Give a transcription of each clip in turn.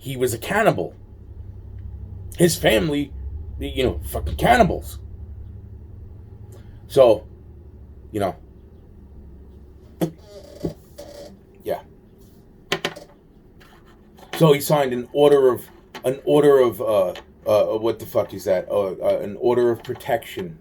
he was a cannibal. His family, fucking cannibals. So, yeah. So he signed an order of what the fuck is that? An order of protection.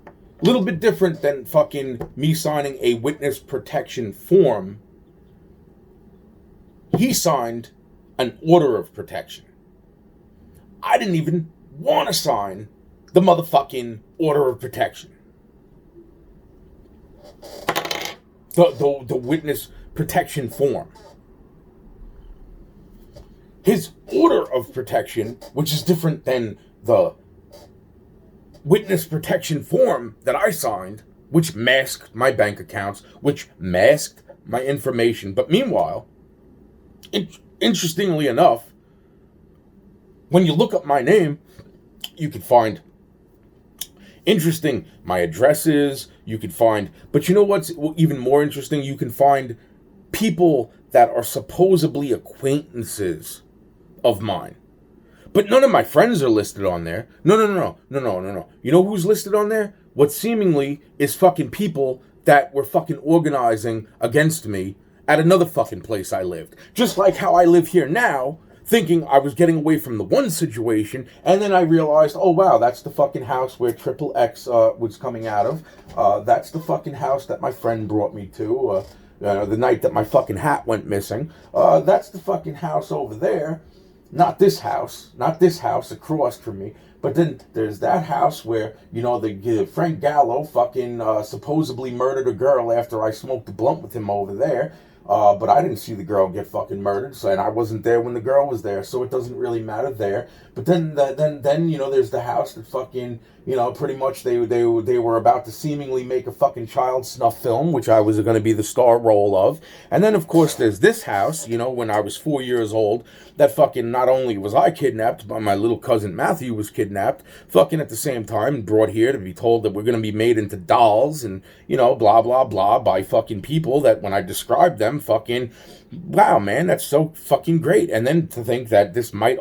A little bit different than fucking me signing a witness protection form. He signed an order of protection. I didn't even want to sign the motherfucking order of protection. The witness protection form. His order of protection, which is different than the witness protection form that I signed, which masked my bank accounts, which masked my information. But meanwhile, interestingly enough, when you look up my name, you can find my addresses, you can find, but you know what's even more interesting? You can find people that are supposedly acquaintances of mine. But none of my friends are listed on there. No. You know who's listed on there? What seemingly is fucking people that were fucking organizing against me at another fucking place I lived. Just like how I live here now, thinking I was getting away from the one situation, and then I realized, oh wow, that's the fucking house where Triple X was coming out of. That's the fucking house that my friend brought me to the night that my fucking hat went missing. That's the fucking house over there. Not this house across from me. But then there's that house where, the Frank Gallo fucking supposedly murdered a girl after I smoked a blunt with him over there. But I didn't see the girl get fucking murdered, and I wasn't there when the girl was there, so it doesn't really matter there. But then there's the house that fucking, pretty much they were about to seemingly make a fucking child snuff film, which I was going to be the star role of. And then, of course, there's this house, when I was 4 years old, that fucking not only was I kidnapped, but my little cousin Matthew was kidnapped, fucking at the same time, and brought here to be told that we're going to be made into dolls, and, blah, blah, blah, by fucking people that when I described them, fucking, wow, man, that's so fucking great. And then to think that this may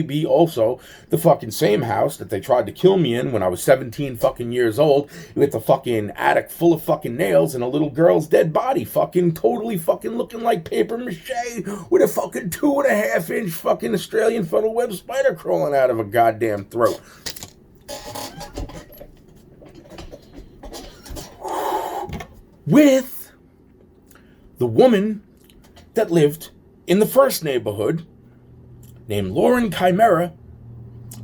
be also the fucking same house that they tried to kill me in when I was 17 fucking years old, with a fucking attic full of fucking nails and a little girl's dead body, fucking totally fucking looking like paper mache with a fucking 2.5-inch fucking Australian funnel web spider crawling out of a goddamn throat. With the woman that lived in the first neighborhood, named Lauren Chimera,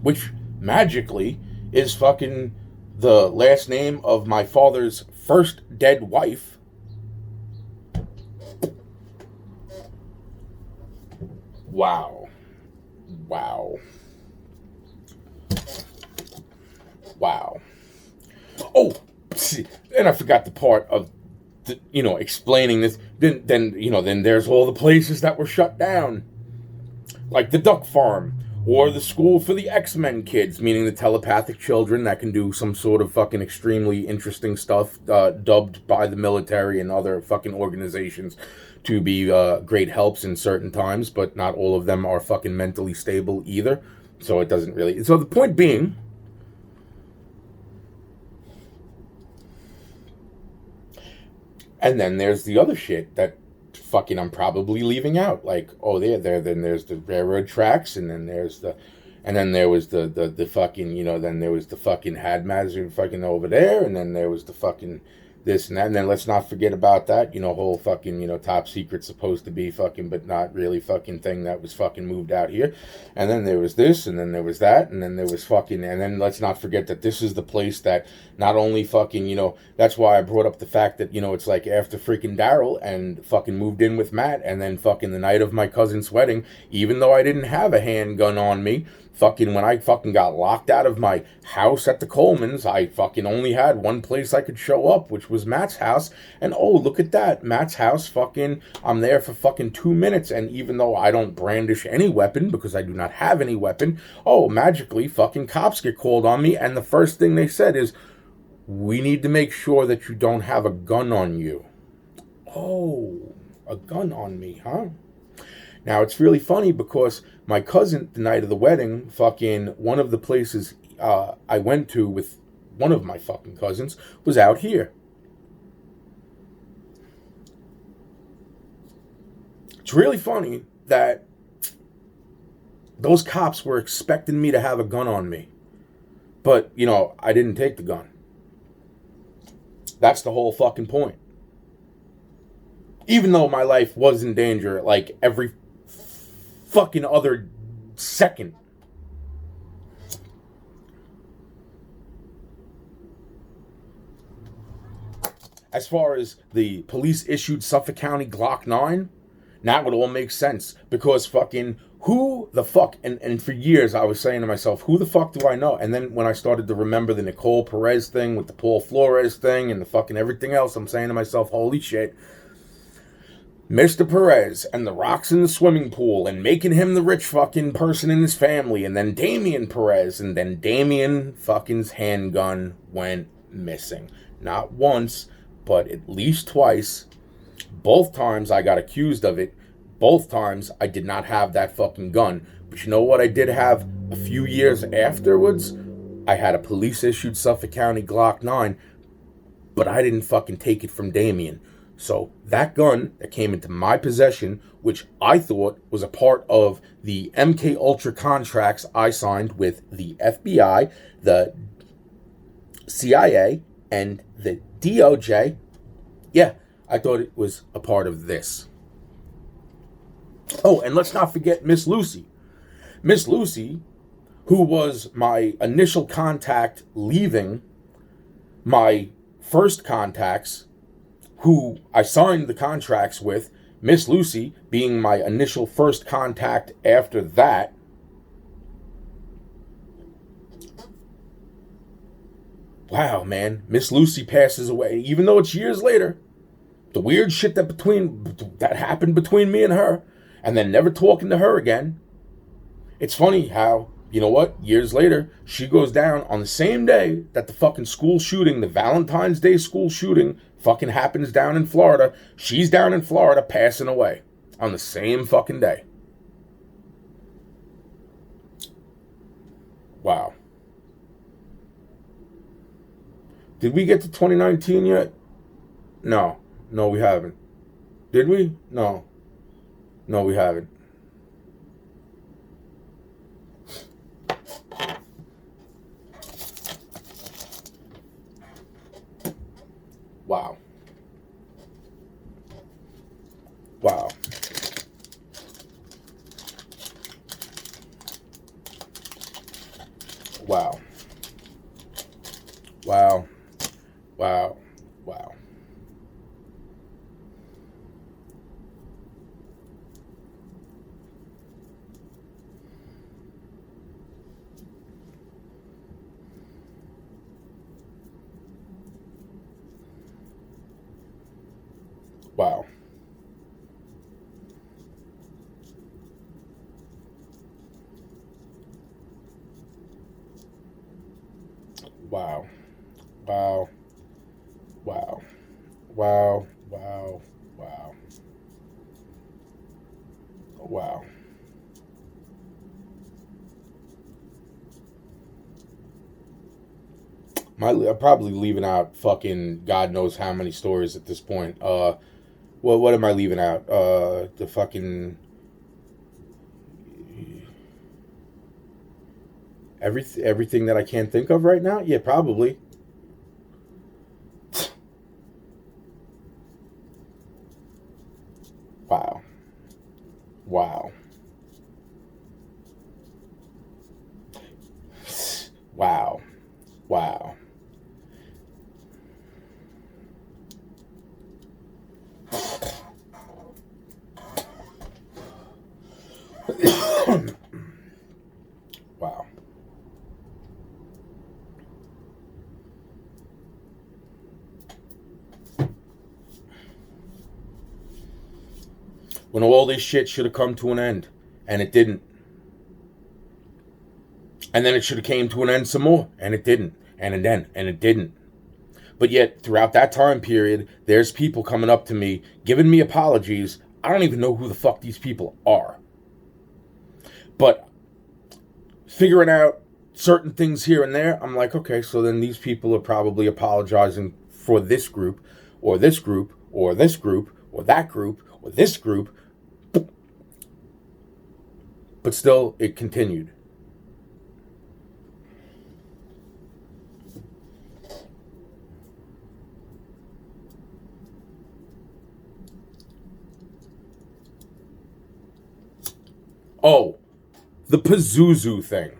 which magically is fucking the last name of my father's first dead wife. Wow. Oh, and I forgot the part of explaining this. Then there's all the places that were shut down, like the duck farm or the school for the X-Men kids, meaning the telepathic children that can do some sort of fucking extremely interesting stuff, dubbed by the military and other fucking organizations to be great helps in certain times, but not all of them are fucking mentally stable either. So it doesn't really. So the point being, and then there's the other shit that fucking I'm probably leaving out. Like, oh, then there's the railroad tracks, and then there was the fucking, then there was the fucking Hadmazer fucking over there, and then there was the fucking this and that, and then let's not forget about that, whole fucking, top secret supposed to be fucking, but not really fucking thing that was fucking moved out here. And then there was this, and then there was that, and then there was fucking, and then let's not forget that this is the place that not only fucking, that's why I brought up the fact that, it's like after freaking Daryl and fucking moved in with Matt, and then fucking the night of my cousin's wedding, even though I didn't have a handgun on me, fucking when I fucking got locked out of my house at the Colemans, I fucking only had one place I could show up, which was Matt's house. And oh, look at that, Matt's house, fucking, I'm there for fucking 2 minutes, and even though I don't brandish any weapon, because I do not have any weapon, oh, magically, fucking cops get called on me, and the first thing they said is, we need to make sure that you don't have a gun on you. Oh, a gun on me, huh? Now, it's really funny because my cousin, the night of the wedding, fucking one of the places I went to with one of my fucking cousins was out here. It's really funny that those cops were expecting me to have a gun on me. But, I didn't take the gun. That's the whole fucking point. Even though my life was in danger, like, every fucking other second. As far as the police issued Suffolk County Glock 9, that would all make sense. Because fucking who the fuck, and for years I was saying to myself, who the fuck do I know? And then when I started to remember the Nicole Perez thing with the Paul Flores thing and the fucking everything else, I'm saying to myself, holy shit. Mr. Perez and the rocks in the swimming pool and making him the rich fucking person in his family, and then Damian Perez, and then Damian fucking's handgun went missing. Not once, but at least twice. Both times I got accused of it. Both times I did not have that fucking gun. But you know what I did have a few years afterwards? I had a police-issued Suffolk County Glock 9, but I didn't fucking take it from Damian. So that gun that came into my possession, which I thought was a part of the MK Ultra contracts I signed with the FBI, the CIA, and the DOJ, yeah, I thought it was a part of this. Oh, and let's not forget Miss Lucy. Miss Lucy, who was my initial contact leaving my first contacts, who I signed the contracts with, Miss Lucy being my initial first contact after that. Wow, man, Miss Lucy passes away, even though it's years later. The weird shit that happened between me and her, and then never talking to her again. It's funny how, you know what, years later, she goes down on the same day that the fucking school shooting, the Valentine's Day school shooting, fucking happens down in Florida. She's down in Florida passing away on the same fucking day. Wow. Did we get to 2019 yet? No, we haven't. Did we? No, we haven't. Wow. Wow. Wow. Wow. Wow. Wow. Wow. Wow. Wow. Wow. Wow. Wow. Wow. Wow. I'm probably leaving out fucking God knows how many stories at this point. Well, what am I leaving out? The fucking everything that I can't think of right now? Yeah, probably. Wow. Wow. Wow. Wow. Wow. When all this shit should have come to an end, and it didn't. And then it should have came to an end some more, and it didn't. And it didn't. But yet, throughout that time period, there's people coming up to me, giving me apologies. I don't even know who the fuck these people are. But figuring out certain things here and there, I'm like, okay, so then these people are probably apologizing for this group, or this group, or this group, or that group, or this group. But still, it continued. Oh, the Pazuzu thing.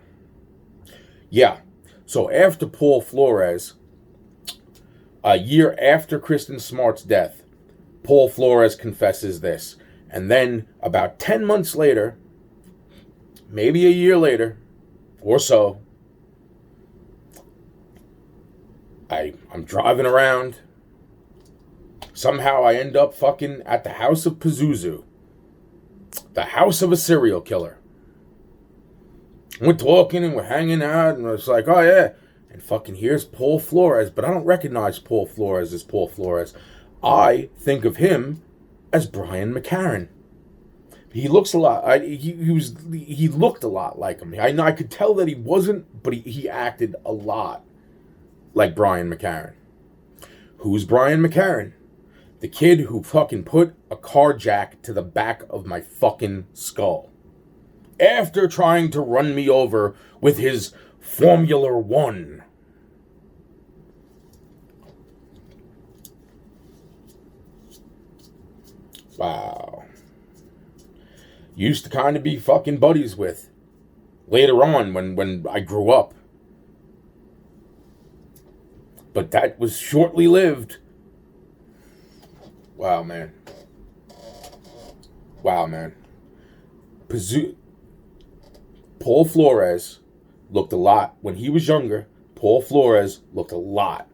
Yeah. So after Paul Flores, a year after Kristen Smart's death, Paul Flores confesses this. And then about 10 months later, maybe a year later or so, I'm driving around. Somehow I end up fucking at the house of Pazuzu. The house of a serial killer. We're talking and we're hanging out and it's like, oh yeah. And fucking here's Paul Flores, but I don't recognize Paul Flores as Paul Flores. I think of him as Brian McCarran. He looks a lot. He looked a lot like him. I could tell that he wasn't, but he acted a lot like Brian McCarran. Who's Brian McCarran? The kid who fucking put a car jack to the back of my fucking skull. After trying to run me over with his Formula One. Wow. Used to kind of be fucking buddies with. Later on when I grew up. But that was shortly lived. Wow, man. Wow, man. Paul Flores looked a lot, when he was younger, Paul Flores looked a lot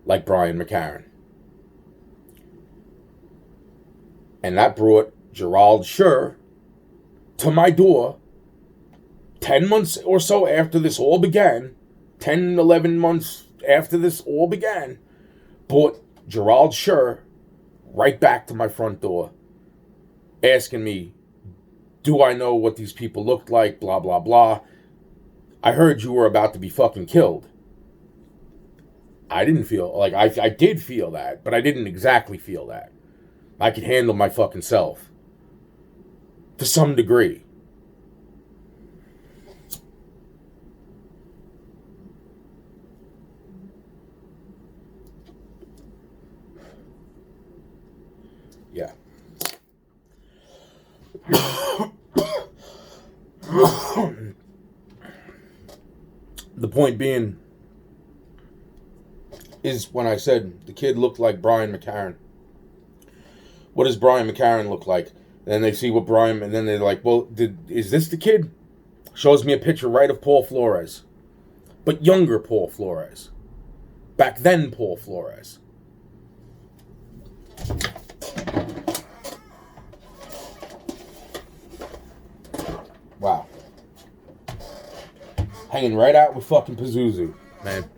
like Brian McCarran. And that brought Gerald Schur to my door 10 months or so after this all began, 10, 11 months after this all began, brought Gerald Schur right back to my front door, asking me, do I know what these people looked like, blah, blah, blah. I heard you were about to be fucking killed. I didn't feel, like, I did feel that, but I didn't exactly feel that. I could handle my fucking self. To some degree. Yeah. The point being is when I said the kid looked like Brian McCarran. What does Brian McCarran look like? And then they see what Brian, and then they're like, well, is this the kid? Shows me a picture right of Paul Flores. But younger Paul Flores. Back then Paul Flores. Wow. Hanging right out with fucking Pazuzu, man.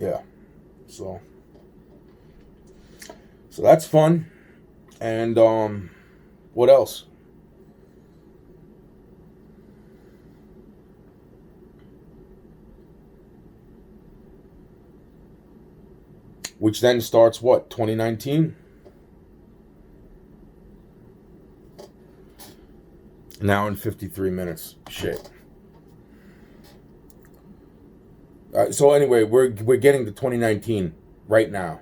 Yeah. So that's fun. And what else? Which then starts what? 2019? Now in 53 minutes. Shit. So anyway, we're getting to 2019 right now.